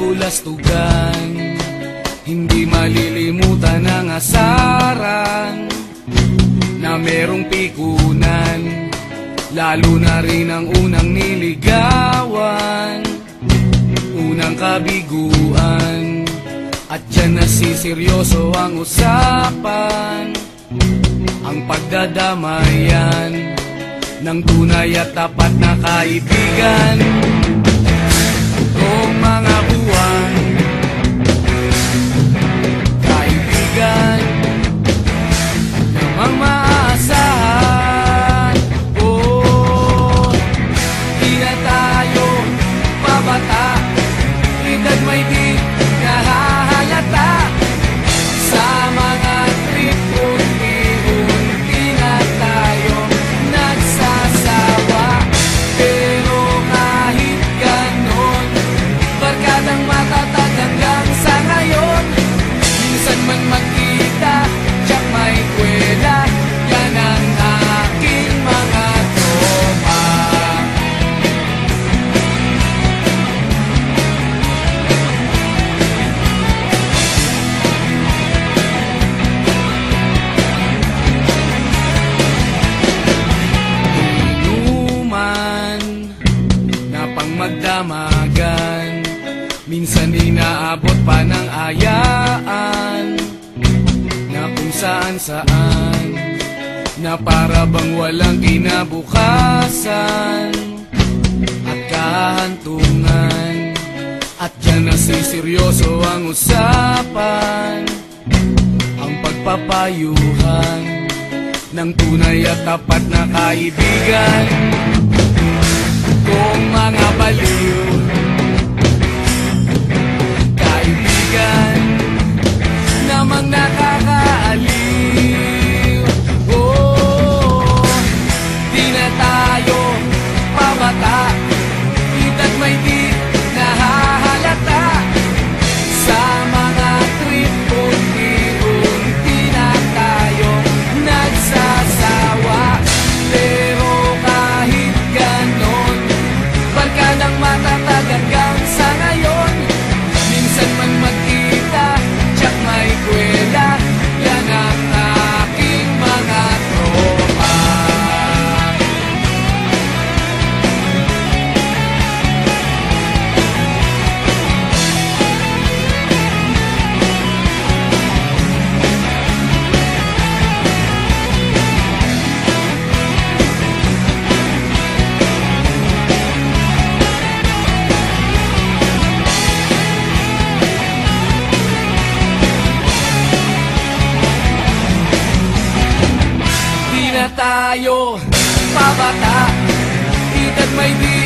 kabulastugan. Hindi malilimutan ang asaran na merong pikunan, lalo na rin ang unang niligawan, unang kabiguan. At dyan nasiseryoso ang usapan, ang pagdadamayan ng tunay at tapat na kaibigan. Kung mga buwan, kaibigan namang maaasahan. Oh, di na tayo pabata, edad may di nahahalata. Sa mga trip unti-unti na tayo nagsasawa. Pero kahit ganon, barkadang matatag hanggang sa ngayon. Minsan man magkita, tiyak may kwela, yan ang aking mga tropa. Inuman na pang magdamagan, minsan inaabot pa ng ayaan, na kung saan-saan, na para bang walang kinabukasan at kahantungan. At dyan nasiseryoso ang usapan, ang pagpapayuhan ng tunay at tapat na kaibigan. Kung mga baliw, kaibigan namang nakakaaliw. Oh, di na tayo pabata, edad may di nahahalata. Sa mga trip unti-unti na tayo nagsasawa. Pero kahit ganon, barkadang matatag hanggang sa ngayon. Minsan man magkita, tiyak may kwela, yan ang aking mga tropa. Di na tayo pabata, edad may di